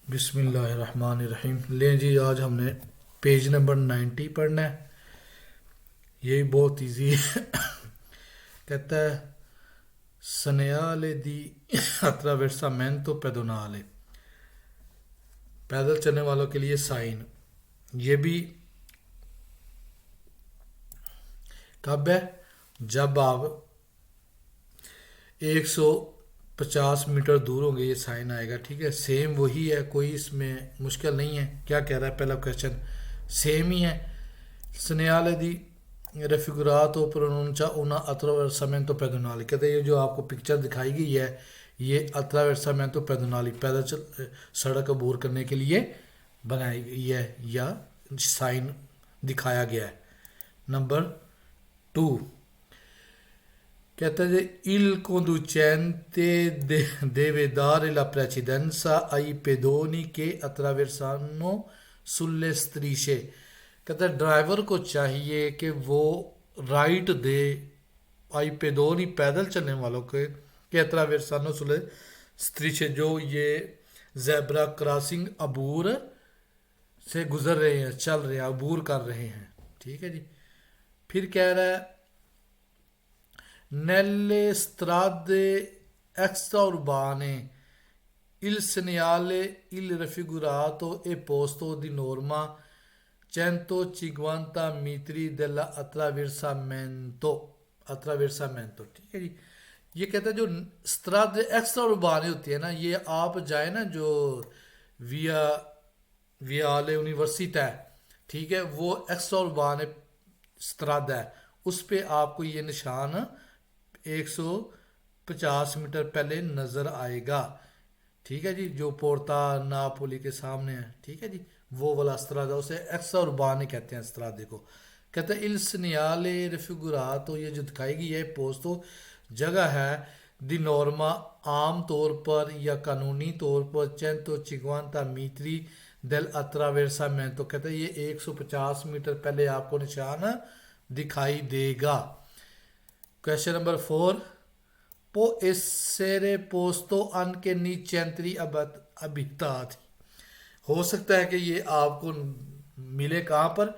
بسم اللہ الرحمن الرحیم. لیں جی آج ہم نے پیج نمبر 90 پڑھنا ہے. یہ بہت ایزی ہے. کہتا ہے سنیالے دی attraversamento pedonale. پیدل چلنے والوں کے لیے سائن. یہ بھی کب ہے؟ جب آپ 150 میٹر دور ہوں گے یہ سائن آئے گا. ٹھیک ہے، سیم وہی ہے، کوئی اس میں مشکل نہیں ہے. کیا کہہ رہا ہے پہلا کویشچن؟ سیم ہی ہے. سنیالے دی ریفیگوراتو پروننچا اونا attraversamento pedonale. کہتے ہیں یہ جو آپ کو پکچر دکھائی گئی ہے یہ attraversamento pedonale سڑک عبور کرنے کے لیے بنائی گئی ہے یا سائن دکھایا گیا ہے. نمبر 2 کہتا ہے il conducente deve dare la precedenza ai pedoni che attraversano sulle strisce. کہتا ہے ڈرائیور کو چاہیے کہ وہ رائٹ دے آئی پیدونی پیدل چلنے والوں کے کہ attraversano sulle strisce جو یہ زیبرا کراسنگ عبور سے گزر رہے ہیں، چل رہے ہیں، عبور کر رہے ہیں. ٹھیک ہے جی. پھر کہہ رہا ہے nelle strade extraurbane il segnale il raffigurato è posto di norma 150 metri della attraversamento. ٹھیک ہے جی. یہ کہتا ہے جو strade extraurbane ہوتی ہے نا، یہ آپ جائیں نا جو ویا ویالے یونیورسٹی ہے، ٹھیک ہے، وہ ایکسٹرا strada ہے، اس پہ آپ کو یہ نشان 150 میٹر پہلے نظر آئے گا. ٹھیک ہے جی، جو پورتا ناپولی کے سامنے ہے. ٹھیک ہے جی، وہ والا استرادا، اسے ایکسٹرا اربانی کہتے ہیں استرادے کو. کہتے ہیں il segnale raffigurato یہ جو دکھائی گئی ہے پوسٹو جگہ ہے دی نورما عام طور پر یا قانونی طور پر 150 میٹری دل attraversamento. کہتے ہیں یہ 150 میٹر پہلے آپ کو نشان دکھائی دے گا. Question number 4 può essere posto anche nei centri abitati. ہو سکتا ہے کہ یہ آپ کو ملے کہاں پر؟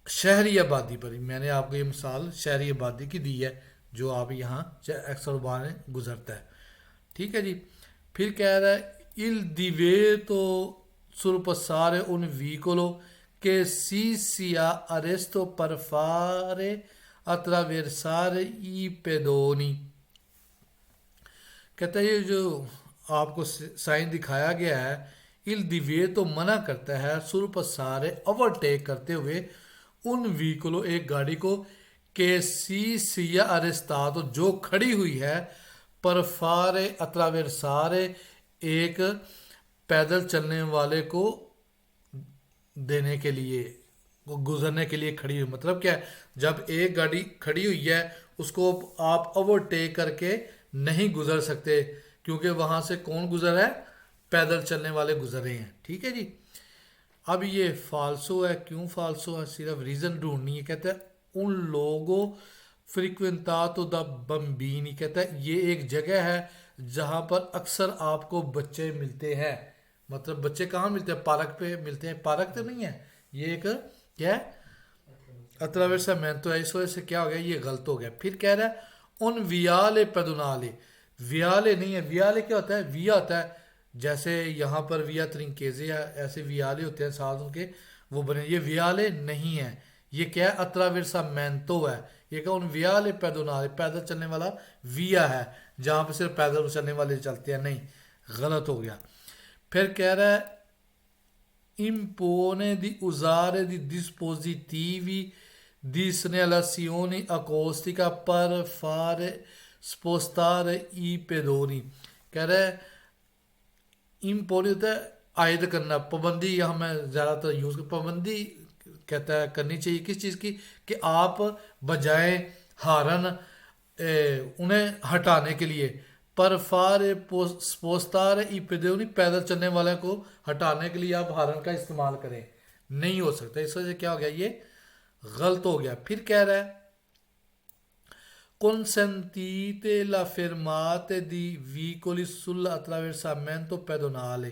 شہری آبادی پر. میں نے آپ کو یہ مثال شہری آبادی کی دی ہے جو آپ یہاں اکثر بار گزرتا ہے. ٹھیک ہے جی. پھر کہہ رہا ہے il divieto sorpassare un vicolo che si sia arresto per fare attraversare i pedoni. کہتا ہے یہ جو آپ کو سائن دکھایا گیا ہے il divieto منع کرتا ہے sorpassare اوورٹیک کرتے ہوئے ان ویکلو ایک گاڑی کو کہ سی sia arrestato جو کھڑی ہوئی ہے per fare attraversare ایک پیدل چلنے والے کو دینے کے لیے، گزرنے کے لیے کھڑی ہوئی. مطلب کیا ہے؟ جب ایک گاڑی کھڑی ہوئی ہے اس کو آپ اوورٹیک کر کے نہیں گزر سکتے کیونکہ وہاں سے کون گزر ہے؟ پیدل چلنے والے گزر رہے ہیں. ٹھیک ہے جی. اب یہ فالسو ہے. کیوں فالسو ہے؟ صرف ریزن ڈھونڈنی ہے. کہتا ہے ان لوگوں فریکوینٹاتو دا بمبینی. کہتا ہے یہ ایک جگہ ہے جہاں پر اکثر آپ کو بچے ملتے ہیں. مطلب بچے کہاں ملتے ہیں؟ پارک پہ ملتے ہیں. پارک تو نہیں ہے، یہ ایک کیا ہے؟ attraversamento ہے. اس وجہ سے کیا ہو گیا؟ یہ غلط ہو گیا. پھر کہہ رہا ہے ان ویالے پیدونالے. ویالے نہیں ہے. ویالے کیا ہوتا ہے؟ ویا ہوتا ہے جیسے یہاں پر ویا ترنکیزے ہے، ایسے ویالے ہوتے ہیں ساتھ ان کے وہ بنے. یہ ویالے نہیں ہے، یہ کیا ہے؟ attraversamento ہے. یہ کہ ان ویالے پیدونالے پیدل چلنے والا ویا ہے جہاں پہ صرف پیدل چلنے والے چلتے ہیں. نہیں، غلط ہو گیا. پھر کہہ رہا ہے impone di usare di dispositivi di segnalazione acustica per fare spostare i pedoni. کہہ رہا ہے impone ہوتا ہے عائد کرنا، پابندی. یہاں میں زیادہ تر یوز پابندی کہتا ہے کرنی چاہیے کس چیز کی؟ کہ آپ بجائے ہارن انہیں ہٹانے کے لیے پر فارے پوستار ای پیدونی پیدل چلنے والے کو ہٹانے کے لیے آپ ہارن کا استعمال کریں. نہیں ہو سکتا. اس وجہ سے کیا ہو گیا؟ یہ غلط ہو گیا. پھر کہہ رہا ہے consentite la fermata di veicoli sull'attraversamento pedonale.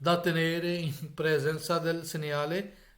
da tenere in presenza del segnale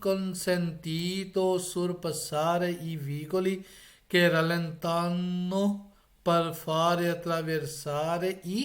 consentito sorpassare i vicoli che rallentano per fare attraversare i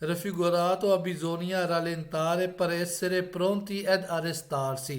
raffigurato a bisogna rallentare per essere pronti ad arrestarsi,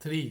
3,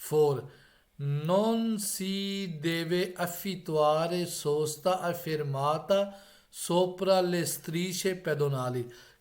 4, non si deve affittuare sosta affermata sopra le strisce pedonali,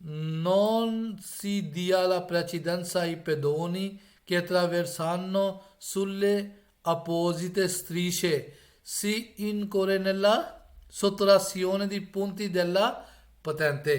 non si dia la precedenza ai pedoni che attraversano sulle apposite strisce si incorre nella sottrazione di punti della patente,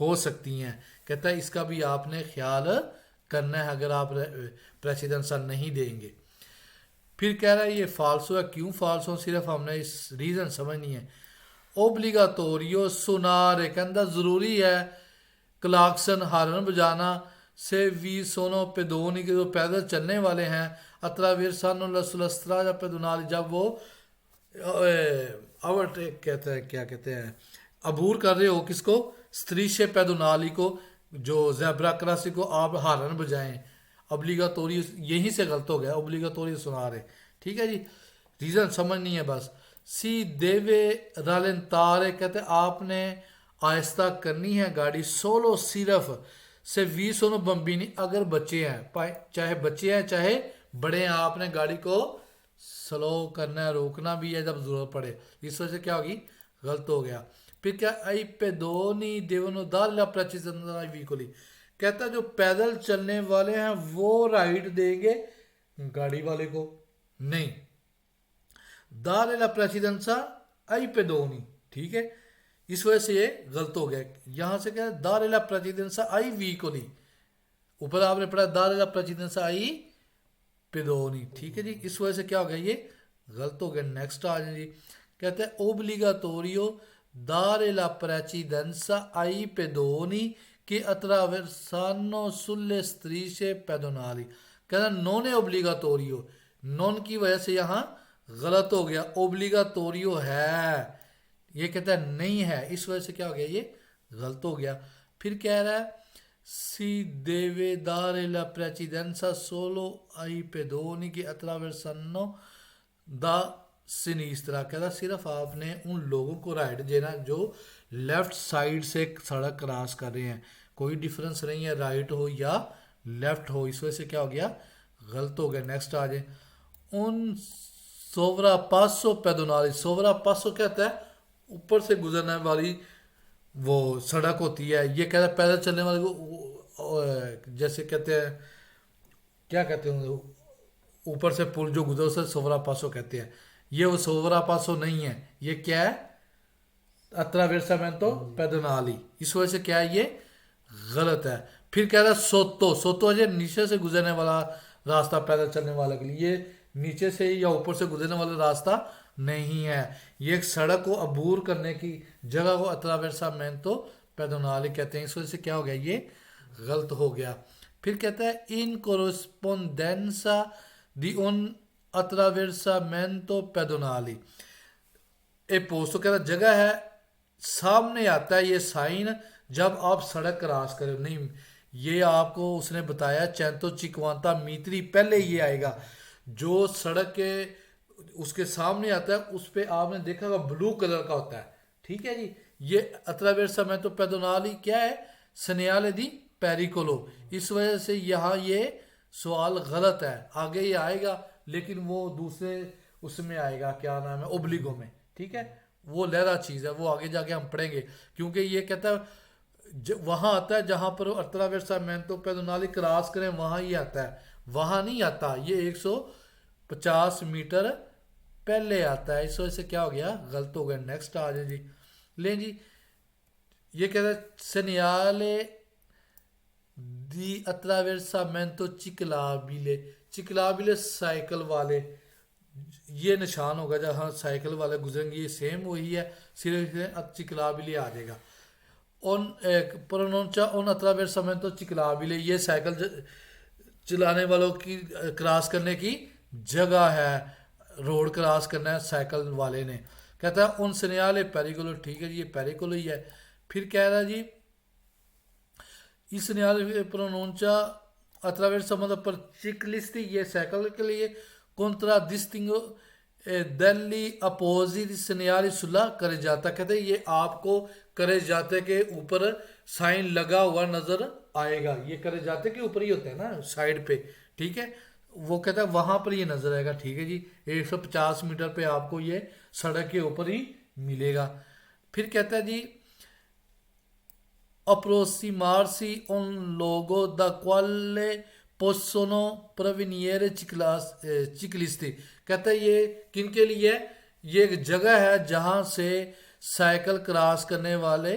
ہو سکتی ہیں. کہتا ہے اس کا بھی آپ نے خیال کرنا ہے اگر آپ پریسیڈنسا نہیں دیں گے. پھر کہہ رہا ہے یہ فالسو ہے. کیوں فالسو؟ صرف ہم نے اس ریزن سمجھنی ہے. اوبلیگاتوریو سونارے کے اندر ضروری ہے کلاکسن ہارن بجانا سے وی سونو پیدونی کے جو پیدل چلنے والے ہیں اتراویرسانو لسلسترا یا پیدونالی جب وہ اوورٹیک کہتے ہیں کیا کہتے ہیں عبور کر رہے ہو کس کو؟ ستریشے پیدونالی کو جو زیبرا کراسنگ کو آپ ہارن بجائیں. ابلیگاتوری یہیں سے غلط ہو گیا. ابلیگاتوری سنا رہے. ٹھیک ہے جی ریزن سمجھنی ہے بس. سی دیوے رالنتارے کہتے ہیں آپ نے آہستہ کرنی ہے گاڑی سولو صرف سے وی سونو بمبینی اگر بچے ہیں چاہے بچے ہیں چاہے بڑے ہیں آپ نے گاڑی کو سلو کرنا ہے روکنا بھی ہے جب ضرورت پڑے. اس وجہ سے کیا ہوگی غلط ہو گیا. پھر کیا آئی پیدونی دیونو دالا پرچیزنائی ویکولی کہتا ہے جو پیدل چلنے والے ہیں وہ رائٹ دیں گے گاڑی والے کو نہیں. دار لا پریسیڈنسا آئی پیدونی ٹھیک ہے اس وجہ سے یہ غلط ہو گیا. یہاں سے کیا ہے دار لا پریسیڈنسا آئی ویکولی اوپر آپ نے پڑھا دار لا پریسیڈنسا آئی پیدونی. ٹھیک ہے جی اس وجہ سے کیا ہو گیا یہ غلط ہو گیا. نیکسٹ آ جائیں جی کہتے ہیں اوبلیگاتوریو dare la precedenza ai pedoni che attraversano sulle strisce pedonali. کہنا نون اوبلیگاتوریو نون کی وجہ سے یہاں غلط ہو گیا. اوبلیگاتوریو ہے یہ کہتا ہے نہیں ہے اس وجہ سے کیا ہو گیا یہ غلط ہو گیا. پھر کہہ رہا ہے سی دیوے dare la precedenza solo ai pedoni che attraversano da سنیسترا کہتا صرف آپ نے ان لوگوں کو رائٹ دینا جو لیفٹ سائیڈ سے سڑک کراس کر رہے ہیں. کوئی ڈیفرنس نہیں ہے رائٹ ہو یا لیفٹ ہو. اس وجہ سے کیا ہو گیا غلط ہو گیا. نیکسٹ آ جائیں ان سوورا پاسو پیدونالی. سوورا پاسو کہتا ہے اوپر سے گزرنے والی وہ سڑک ہوتی ہے. یہ کہتا ہے پیدل چلنے والے کو جیسے کہتے ہیں کیا کہتے ہیں اوپر سے پل جو گزر اسے سوورا پاسو کہتے ہیں. یہ وہ سوورا پاسو نہیں ہے یہ کیا ہے اتراویرسامنتو پیدونالی. اس وجہ سے کیا ہے یہ غلط ہے. پھر کہہ رہا ہے سوتو. سوتو ہے نیچے سے گزرنے والا راستہ پیدل چلنے والے کے لیے. یہ نیچے سے یا اوپر سے گزرنے والا راستہ نہیں ہے. یہ ایک سڑک کو عبور کرنے کی جگہ کو اتراویرسامنتو پیدونالی کہتے ہیں. اس وجہ سے کیا ہو گیا یہ غلط ہو گیا. پھر کہتا ہے ان کورسپونڈنسا دی ان attraversamento pedonali اے پوسٹو کہتا جگہ ہے سامنے آتا ہے یہ سائن جب آپ سڑک کراس کریں. نہیں یہ آپ کو اس نے بتایا چینتو چکوانتا میتری پہلے یہ آئے گا جو سڑک کے اس کے سامنے آتا ہے اس پہ آپ نے دیکھا گا بلو کلر کا ہوتا ہے. ٹھیک ہے جی یہ attraversamento pedonali کیا ہے سنیالے دی پیریکولو. اس وجہ سے یہاں یہ سوال غلط ہے. آگے یہ آئے گا لیکن وہ دوسرے اس میں آئے گا کیا نام ہے اوبلیگو میں. ٹھیک ہے وہ لہرا چیز ہے وہ آگے جا کے ہم پڑھیں گے کیونکہ یہ کہتا ہے وہاں آتا ہے جہاں پر اتراویرسامنتو پیدونالی کراس کریں وہاں ہی آتا ہے وہاں نہیں آتا. یہ 150 میٹر پہلے آتا ہے. اس وجہ سے کیا ہو گیا غلط ہو گیا. نیکسٹ آ جائیں جی لیں جی یہ کہتا ہے سنیالے دی attraversamento ciclabile. چکلابلے سائیکل والے یہ نشان ہوگا جہاں سائیکل والے گزریں گے یہ سیم وہی ہے صرف چکلابلے آ جائے گا. اون پرونونچا اون attraversamento ciclabile یہ سائیکل چلانے والوں کی کراس کرنے کی جگہ ہے. روڈ کراس کرنا ہے سائیکل والے نے. کہتا ہے ان سنیالے پیریکولو. ٹھیک ہے جی یہ پیریکولو ہی ہے. پھر کہہ رہا جی اس سنیالے پرونونچا attraversamento per ciclisti یہ سائیکل کے لیے contraddistingo degli appositi segnali sulla carreggiata. کہتے ہیں یہ آپ کو carreggiate کے اوپر سائن لگا ہوا نظر آئے گا. یہ carreggiate کے اوپر ہی ہوتا ہے نا سائڈ پہ. ٹھیک ہے وہ کہتا ہے وہاں پر یہ نظر آئے گا. ٹھیک ہے جی 150 میٹر پہ آپ کو یہ سڑک کے اوپر ہی ملے گا. پھر کہتا ہے جی approssimarsi un luogo da quale possono provenire ciclisti. کہتا ہے یہ کن کے لیے یہ ایک جگہ ہے جہاں سے سائیکل کراس کرنے والے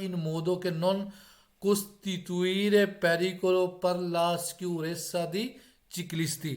in modo che non costituire pericolo per la sicurezza di ciclisti,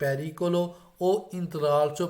pericolo o intralcio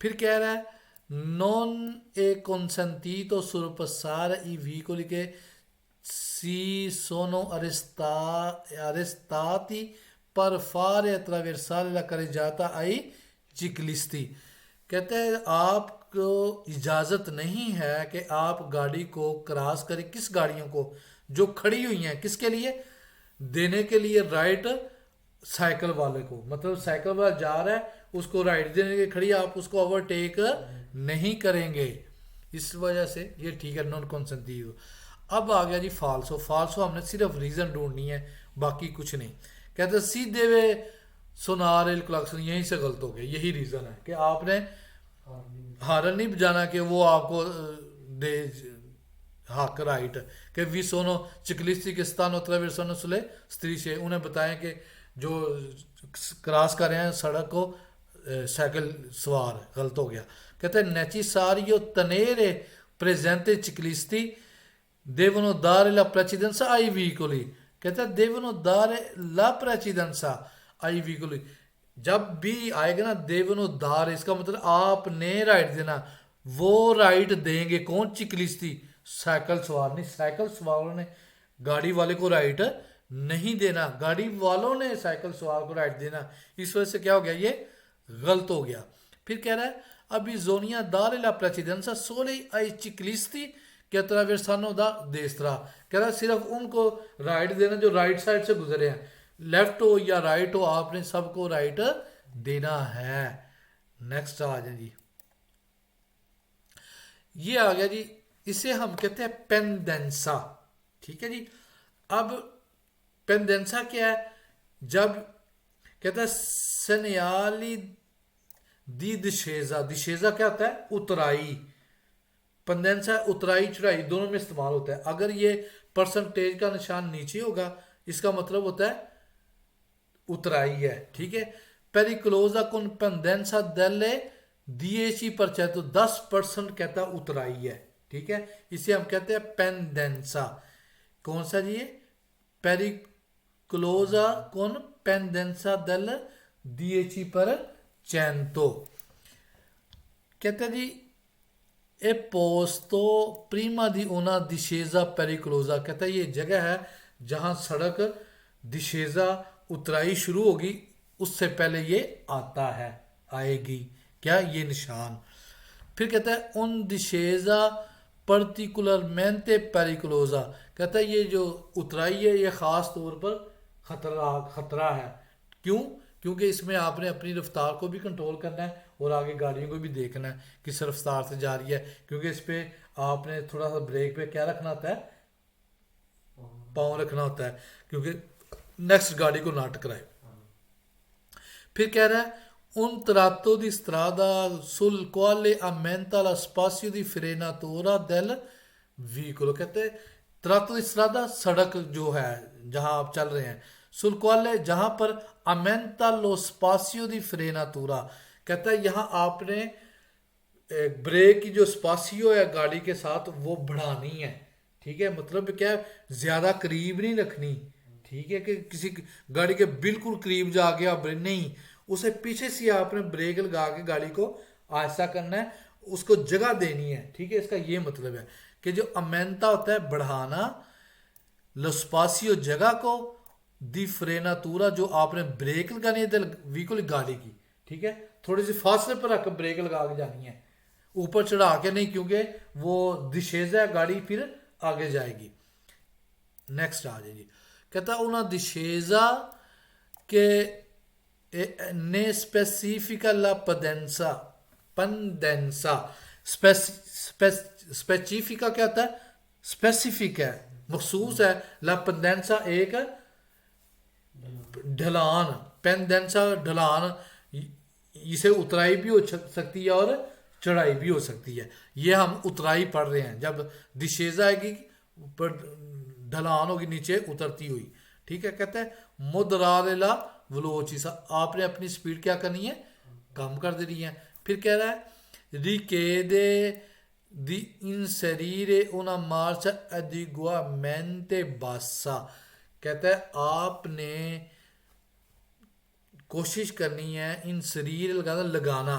پھر کہہ رہا ہے non è consentito sorpassare i vicoli che si sono arrestati per fare attraversare la carreggiata ai ciclisti. کہتے ہیں آپ کو اجازت نہیں ہے کہ آپ گاڑی کو کراس کریں. کس گاڑیوں کو؟ جو کھڑی ہوئی ہیں. کس کے لیے؟ دینے کے لیے رائٹ سائیکل والے کو. مطلب سائیکل والا جا رہا ہے اس کو رائٹ دینے کے کھڑی، آپ اس کو اوورٹیک نہیں کریں گے. اس وجہ سے یہ ٹھیک ہے نان کنسنٹیو. اب آ گیا جی فالسو. فالسو ہم نے صرف ریزن ڈھونڈنی ہے، باقی کچھ نہیں. کہتے ہیں سیدھے وے سونار الکلاکسن، یہیں سے غلط ہو گیا. یہی ریزن ہے کہ آپ نے ہارن نہیں بجانا کہ وہ آپ کو دے حق رائٹ کہ وی سونو چکلستی کے ستانو اتراویرسانو سلے ستریشے. انہیں بتائیں کہ جو کراس کر رہے ہیں سڑک کو سائیکل سوار. غلط ہو گیا. کہتے ہیں necessario tenere presente ciclisti devono dare la precedenza ai veicoli. کہتے ہیں devono dare la precedenza ai veicoli. جب بھی آئے گا نا devono dare، اس کا مطلب آپ نے رائٹ دینا. وہ رائٹ دیں گے کون؟ چکلستی، سائیکل سوار نہیں. سائیکل سواروں نے گاڑی والے کو رائٹ نہیں دینا، گاڑی والوں نے سائیکل سوار کو رائٹ دینا. اس وجہ سے کیا ہو گیا؟ یہ غلط ہو گیا. پھر کہہ رہا ہے ابھی زونیا dare la precedenza solo ai ciclisti che attraversano da destra. کہہ رہا ہے صرف ان کو رائٹ دینا جو رائٹ سائڈ سے گزرے ہیں. لیفٹ ہو یا رائٹ ہو آپ نے سب کو رائٹ دینا ہے. نیکسٹ آ جائیں جی. یہ آ گیا جی، اسے ہم کہتے ہیں پینڈنسا. ٹھیک ہے جی. اب پینڈنسا کیا ہے؟ جب کہتا ہے سنیالی دی دشیزا. دشیزا کیا ہوتا ہے؟ اترائی. پندنسا اترائی چڑھائی دونوں میں استعمال ہوتا ہے. اگر یہ پرسنٹیج کا نشان نیچے ہوگا اس کا مطلب ہوتا ہے اترائی ہے. ٹھیک ہے. پیریکلوزا کن پندنسا دلے 10%، تو 10% کہتا ہے اترائی ہے. ٹھیک ہے. اسے ہم کہتے ہیں پینڈنسا. کون سا جی؟ پیریکلوزا کن پینڈنسا دل 10%. کہتے ہیں جی اے پوستو پریما دی اونا دشیزا پیریکلوزا. کہتا ہے یہ جگہ ہے جہاں سڑک دشیزا اترائی شروع ہوگی اس سے پہلے یہ آتا ہے، آئے گی. کیا؟ یہ نشان. پھر کہتا ہے ان دشیزا پرٹیکولرمنتے پیریکلوزا. کہتا ہے یہ جو اترائی ہے یہ خاص طور پر خطرہ ہے. کیوں؟ کیونکہ اس میں آپ نے اپنی رفتار کو بھی کنٹرول کرنا ہے اور آگے گاڑیوں کو بھی دیکھنا ہے کس رفتار سے جا رہی ہے. کیونکہ اس پہ آپ نے تھوڑا سا بریک پہ کیا رکھنا ہوتا ہے؟ پاؤں رکھنا ہوتا ہے کیونکہ نیکسٹ گاڑی کو نہ ٹکرائے. پھر کہہ رہا ہے un tratto di strada sul quale aumenta lo spazio di frenatura del veicolo. کہتے ہیں tratto di strada سڑک جو ہے جہاں آپ چل رہے ہیں، sul quale جہاں پر aumenta lo spazio di frenatura. کہتا ہے یہاں آپ نے بریک کی جو اسپاسیو ہے گاڑی کے ساتھ وہ بڑھانی ہے. ٹھیک ہے. مطلب کیا ہے؟ زیادہ قریب نہیں رکھنی. ٹھیک ہے کہ کسی گاڑی کے بالکل قریب جا کے آپ نہیں، اسے پیچھے سے آپ نے بریک لگا کے گاڑی کو آہستہ کرنا ہے، اس کو جگہ دینی ہے. ٹھیک ہے. اس کا یہ مطلب ہے کہ جو امینتا ہوتا ہے بڑھانا، لسپاسیو جگہ کو، دی فریناتورا جو آپ نے بریک لگانی ہے ویکل گاڑی کی. ٹھیک ہے. تھوڑی سی فاصلے پر رکھ بریک لگا کے جانی ہے، اوپر چڑھا کے نہیں، کیونکہ وہ دشیزا ہے گاڑی پھر آگے جائے گی. نیکسٹ آ جائے گی. کہتا ہے una discesa che ne specifica la pendenza. specifica کیا ہوتا ہے؟ اسپیسیفک ہے، مخصوص ہے. la pendenza ایک ڈھلان. pendenza ڈھلان، اسے اترائی بھی ہو سکتی ہے اور چڑھائی بھی ہو سکتی ہے. یہ ہم اترائی پڑھ رہے ہیں. جب دشیزا آئے گی ڈھلان ہوگی نیچے اترتی ہوئی. ٹھیک ہے. کہتے ہیں مدرالا ولوچیسا، آپ نے اپنی سپیڈ کیا کرنی ہے؟ کم کر دینی ہے. پھر کہہ رہا ہے richiede di inserire una marcia adeguatamente bassa. کہتا ہے آپ نے کوشش کرنی ہے انسریر لگانا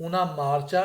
una marcia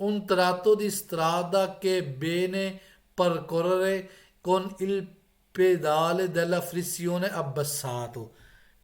un tratto di strada che bene percorrere con il pedale della frizione abbassato।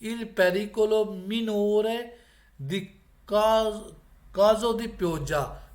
il pericolo minore di caso di pioggia।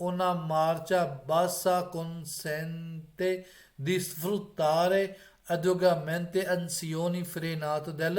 una marcia bassa consente di sfruttare adeguatamente azioni frenate del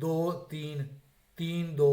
2-3-3-2,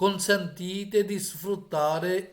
consentite di sfruttare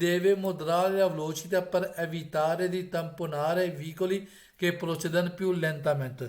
deve moderare la velocità per evitare di tamponare veicoli che procedono più lentamente।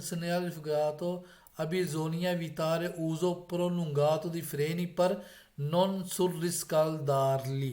segnalificato bisogna evitare uso prolungato di freni per non surriscaldarli।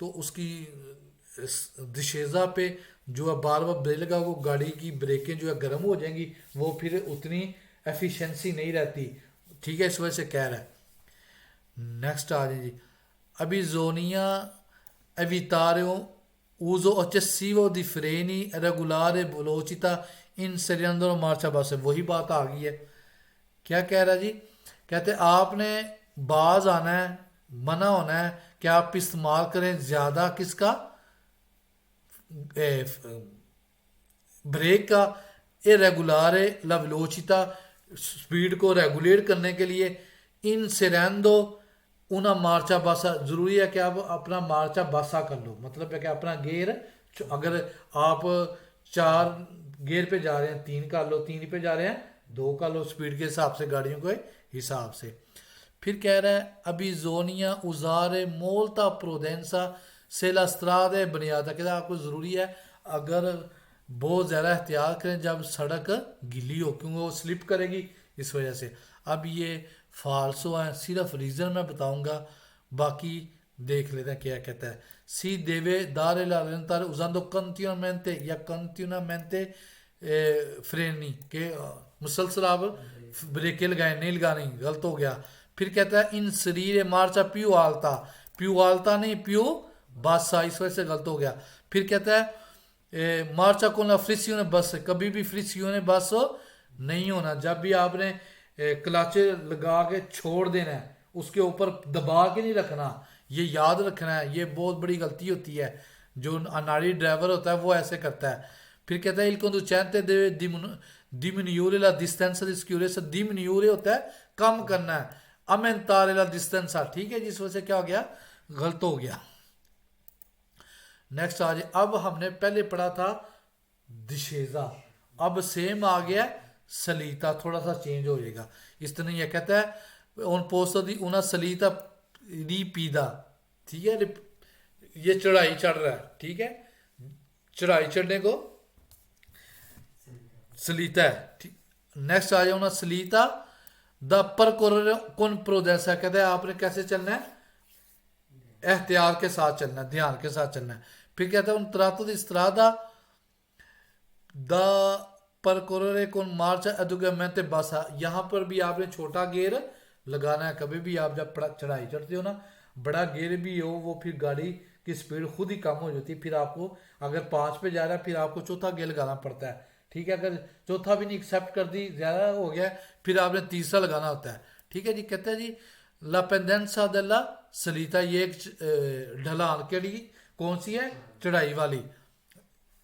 تو اس کی دشیزہ پہ جو ہے بار بار break لگا، وہ گاڑی کی بریکیں جو ہے گرم ہو جائیں گی، وہ پھر اتنی ایفیشنسی نہیں رہتی، ٹھیک ہے، اس وجہ سے کہہ رہا ہے۔ نیکسٹ آ جائیں جی، ابھی زونیا evitare uso eccessivo di freni regolare velocità inserendo la marcia bassa، وہی بات آ گئی ہے۔ کیا کہہ رہا جی؟ کہتے آپ نے باز آنا ہے، منع ہونا ہے کہ آپ استعمال کریں زیادہ کس کا، بریک کا، ریگولارے لا ویلوچیتا، سپیڈ کو ریگولیٹ کرنے کے لیے، ان سیرندو una مارچا باسا، ضروری ہے کہ آپ اپنا مارچا باسا کر لو، مطلب ہے کہ اپنا گیئر، اگر آپ 4 گیئر پہ جا رہے ہیں 3 کر لو، 3 پہ جا رہے ہیں 2 کر لو، سپیڈ کے حساب سے گاڑیوں کے حساب سے۔ پھر کہہ رہا ہے ابھی زونیا ازارے مولتا پروڈینسا سے لا strade بنیادا، کہ آپ کو ضروری ہے اگر بہت زیادہ احتیاط کریں جب سڑک گلی ہو، کیونکہ وہ سلپ کرے گی اس وجہ سے۔ اب یہ فالسو ہے، صرف ریزن میں بتاؤں گا، باقی دیکھ لیتے ہیں کیا کہتا ہے۔ سی دیوے دارے لا رینتار usando continuamente یا continuamente فرینی، کہ مسلسل آپ بریکیں لگائیں، نہیں لگانی، غلط ہو گیا۔ پھر کہتا ہے ان سریر مارچا پیو آلتا، پیو آلتا نہیں پیو باسا، اس وجہ سے غلط ہو گیا۔ پھر کہتا ہے مارچا con la frizione bassa، کبھی بھی frizione basso نہیں ہونا، جب بھی آپ نے کلچ لگا کے چھوڑ دینا ہے، اس کے اوپر دبا کے نہیں رکھنا، یہ یاد رکھنا ہے، یہ بہت بڑی غلطی ہوتی ہے، جو اناڑی ڈرائیور ہوتا ہے وہ ایسے کرتا ہے۔ پھر کہتا ہے il conducente deve diminuire la distanza di sicurezza، diminuire ہوتا ہے کم کرنا ہے، aumentare la distanza، ٹھیک ہے جی، اس وجہ سے کیا ہو گیا، غلط ہو گیا۔ نیکسٹ آ جائے، اب ہم نے پہلے پڑھا تھا دشیزہ، اب سیم آ گیا سلیتا، تھوڑا سا چینج ہو جائے گا۔ اس طرح یہ کہتا ہے ان پوسٹو دی una salita ripida، ٹھیک ہے، یہ چڑھائی چڑھ رہا ہے، ٹھیک ہے، چڑھائی چڑھنے کو سلیتا ہے۔ نیکسٹ آ جائے una salita da percorrere con prudenza، کہتا ہے آپ نے کیسے چلنا ہے، احتیاط کے ساتھ چلنا ہے، دھیان کے ساتھ چلنا ہے۔ پھر کہتا ہے un tratto di strada da percorrere con marcia adeguatamente bassa، یہاں پر بھی آپ نے چھوٹا گیئر لگانا ہے، کبھی بھی آپ جب چڑھائی چڑھتے ہو نا، بڑا گیئر بھی ہو وہ پھر گاڑی کی سپیڈ خود ہی کم ہو جاتی ہے، پھر آپ کو اگر 5 پہ جا رہا ہے پھر آپ کو چوتھا گیئر لگانا پڑتا ہے، ٹھیک ہے، اگر چوتھا بھی نہیں ایکسیپٹ کر دی، زیادہ ہو گیا پھر آپ نے تیسرا لگانا ہوتا ہے، ٹھیک ہے جی۔ کہتے ہیں جی لا pendenza della salita، یہ ایک ڈھلان کے لیے کون سی ہے، چڑھائی والی۔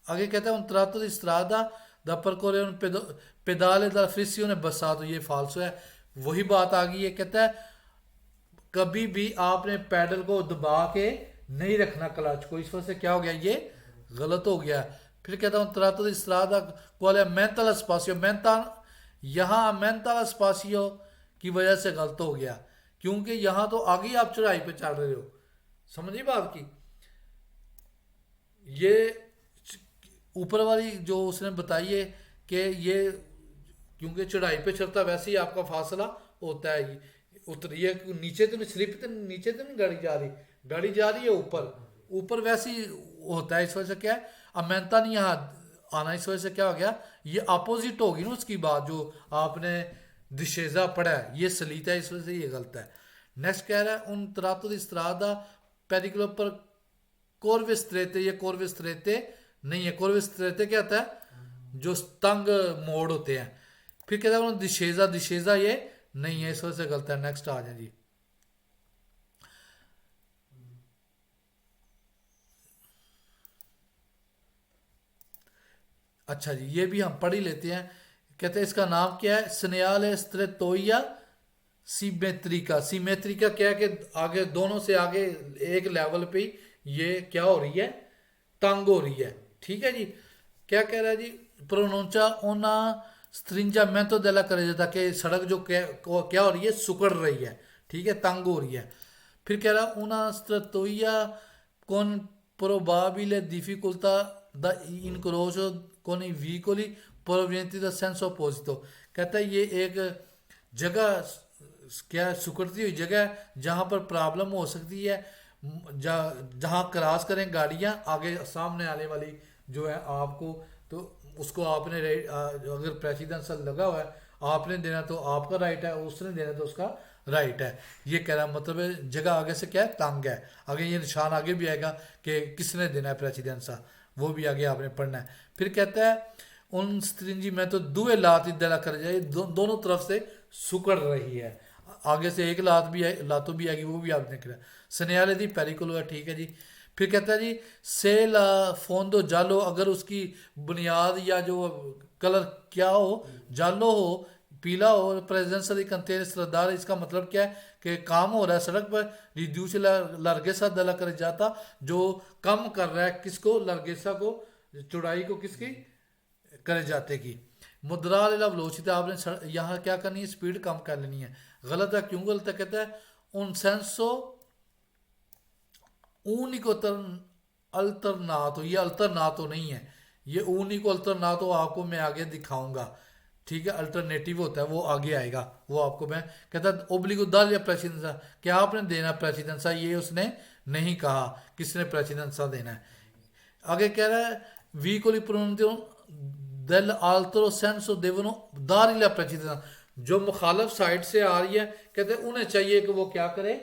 آگے کہتا ہے un tratto di strada da percorrere un pedale della frizione bassato، یہ فالسو ہے، وہی بات آ گئی ہے۔ کہتا ہے کبھی بھی آپ نے پیڈل کو دبا کے نہیں رکھنا کلچ کو، اس وجہ سے کیا ہو گیا، یہ غلط ہو گیا۔ پھر کہتا ہوں tratto di strada quale aumenta lo spazio، یہاں aumenta lo spazio کی وجہ سے غلط ہو گیا، کیونکہ یہاں تو آگے آپ چڑھائی پہ چڑھ رہے ہو، سمجھے بات کی۔ یہ اوپر والی جو اس نے بتائی ہے کہ یہ کیونکہ چڑھائی پہ چڑھتا ویسے ہی آپ کا فاصلہ ہوتا ہے، اتریے نیچے تو نہیں، سلپ تو نیچے تو نہیں گاڑی جا رہی، گاڑی جا رہی ہے اوپر، اوپر ویسے ہی ہوتا ہے، اس وجہ سے کیا ہے امینتا نہیں یہاں آنا، اس وجہ سے کیا ہو گیا، یہ اپوزٹ ہوگی نا اس کی بات جو آپ نے دشیزہ پڑھا ہے، یہ سلیتا ہے، اس وجہ سے یہ غلط ہے۔ نیکسٹ کہہ رہا ہے ان tratto di strada pericolo per curve strette، یہ curve strette نہیں ہے، curve strette کیا ہوتا ہے، جو تنگ موڑ ہوتے ہیں۔ پھر کہتا ہے دشیزہ، دشیزہ یہ نہیں ہے، اس وجہ سے غلط ہے۔ نیکسٹ آ جائیں جی، اچھا جی، یہ بھی ہم پڑھ ہی لیتے ہیں۔ کہتے ہیں اس کا نام کیا ہے، سنیال استریتویا سیمیٹریکا، سیمیٹریکا کیا ہے کہ آگے دونوں سے آگے ایک لیول پہ یہ کیا ہو رہی ہے، تنگ ہو رہی ہے، ٹھیک ہے جی۔ کیا کہہ رہا ہے جی، پرونونچا اونا stringamento della carreggiata، کہ سڑک جو کیا ہو رہی ہے، سکڑ رہی ہے، ٹھیک ہے، تنگ ہو رہی ہے۔ پھر کہہ رہا una strettoia con probabile difficoltà da incrocio con i veicoli provenienti da senso opposito، کہتا ہے یہ ایک جگہ کیا سکڑتی ہوئی جگہ ہے جہاں پر پرابلم ہو سکتی ہے جہاں کراس کریں گاڑیاں آگے سامنے آنے والی جو ہے آپ کو، تو اس کو آپ نے اگر پریسیڈنسل لگا ہوا ہے آپ نے دینا تو آپ کا رائٹ ہے، اس نے دینا تو اس کا رائٹ ہے۔ یہ کہہ رہا مطلب ہے جگہ آگے سے کیا ہے تنگ ہے، آگے یہ نشان آگے بھی آئے گا کہ کس نے دینا ہے پریسیڈنسا، وہ بھی آگے آپ نے پڑھنا ہے۔ پھر کہتا ہے ان سترنجی میں تو دوے لات دلا کر جائے، دونوں طرف سے سکڑ رہی ہے، آگے سے ایک لات بھی ہے، لاتوں بھی آئے گی، وہ بھی آپ نے کرا سنیالے دی پیریکولو ہے، ٹھیک ہے جی۔ پھر کہتا ہے جی سے لا فوندو جالو، اگر اس کی بنیاد یا جو کلر کیا ہو، جالو ہو، پیلا ہو، پریزنس دی کنتین سردار، اس کا مطلب کیا ہے کہ کام ہو رہا ہے سڑک پر، ریڈیوس لارگیسا دلا کر جاتا، جو کم کر رہا ہے کس کو، لارگیسا کو، چوڑائی کو کس کی کرے جاتے کی۔ مدرا ویلوسٹی، آپ نے یہاں کیا کرنی ہے، سپیڈ کم کر لینی ہے۔ غلط ہے، کیوں غلط ہے؟ کہتا ہے ان سینسو اونیکو الترناتو، یہ الترناتو نہیں ہے، یہ اونیکو الترناتو آپ کو میں آگے دکھاؤں گا، ٹھیک ہے، الٹرنیٹیو ہوتا ہے وہ آگے آئے گا، وہ آپ کو میں کہتا ہے اوبلیگو دال یا پریسیڈنسا، کیا آپ نے دینا پریسیڈنسا، یہ اس نے نہیں کہا کس نے پریسیڈنسا دینا ہے۔ آگے کہہ رہا ہے ویکولی پرونتیون دل آلترو سینسو دیونو داری لا پریسیڈنسا، جو مخالف سائڈ سے آ رہی ہے کہتے ہیں انہیں چاہیے کہ وہ کیا کرے،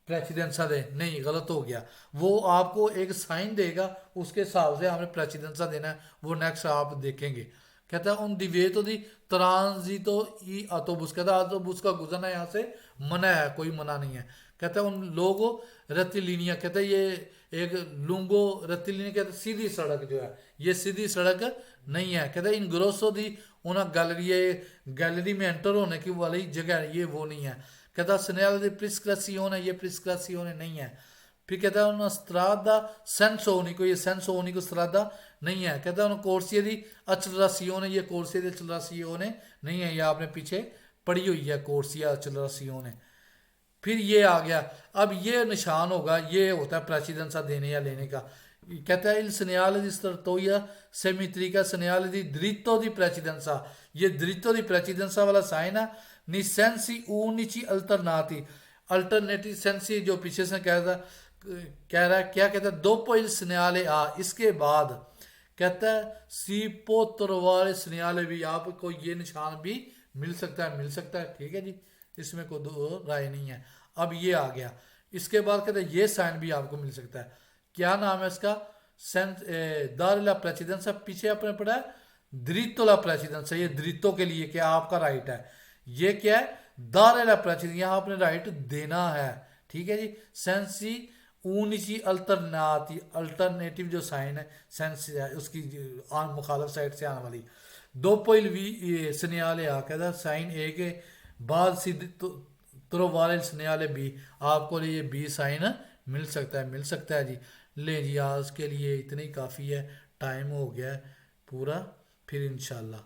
پریسیڈنسا دے، نہیں غلط ہو گیا، وہ آپ کو ایک سائن دے گا، اس کے حساب سے ہمیں پریسیڈنسا دینا ہے، وہ نیکسٹ آپ دیکھیں گے۔ کہتا ہے ان دی وے تو دی ترانزیتو ای آتوبوس، کہتا ہے آتوبوس کا گزرنا یہاں سے منع ہے، کوئی منع نہیں ہے۔ کہتا ہے ان لوگوں رتیلینیا، کہتا ہے یہ ایک لونگو رتیلینیا، کہتا ہے سیدھی سڑک جو ہے، یہ سیدھی سڑک نہیں ہے، کہتا ہے ان گروسو دی انہاں گیلری میں انٹر ہونے کی والی جگہ ہے، یہ وہ نہیں ہے۔ کہتا ہے سنیال دی پرسکرسیون ہے، یہ پرسکرسیون نہیں ہے۔ پھر کہتا ہے انہوں استرادا سینسو اونیکو، یہ سینسو اونیکو استرادا نہیں ہے۔ کہتا ہے انہوں کورسیے دی اچلراسیون ہے، یہ کورسیے دی اچلراسیون نہیں ہے، یہ آپ نے پیچھے پڑھی ہوئی ہے کورسیا اچلراسیون ہے۔ پھر یہ آ گیا، اب یہ نشان ہوگا، یہ ہوتا ہے پریسیڈنسا دینے یا لینے کا۔ کہتا ہے il segnale di strattoia semitrica segnale di dritto di precedenza، یہ dritto di precedenza والا سائن ہے۔ ni sensi unici alternati، الٹرنیٹی سینسی جو پیچھے سے کہہ رہا ہے، کیا کہتا ہے dopo il segnale a، اس کے بعد کہتا ہے si può trovare segnale بھی، آپ کو یہ نشان بھی مل سکتا ہے، ٹھیک ہے جی، اس میں کوئی دو رائے نہیں ہے۔ اب یہ آ گیا، اس کے بعد کہتا ہے یہ سائن بھی آپ کو مل سکتا ہے، کیا نام ہے اس کا، دارلا پریسیڈنسا، پیچھے آپ نے پڑھا ہے دریتولا پریسیڈنسا، یہ دریتو کے لیے کہ آپ کا رائٹ ہے، یہ کیا ہے دارلا پریسیڈنسا، یہاں آپ نے رائٹ دینا ہے، ٹھیک ہے جی۔ سینسی اونیچی الٹرناتی، الٹرنیٹیو جو سائن ہے سینسی ہے اس کی مخالف سائڈ سے آنے والی، دو پوئل وی سنیالے آ کہتا ہے سائن اے کے بعد سیدھ ترووالے سنیالے بی، آپ کو یہ بی سائن مل سکتا ہے جی۔ لیں جی آج کے لیے اتنی کافی ہے، ٹائم ہو گیا ہے پورا، پھر انشاءاللہ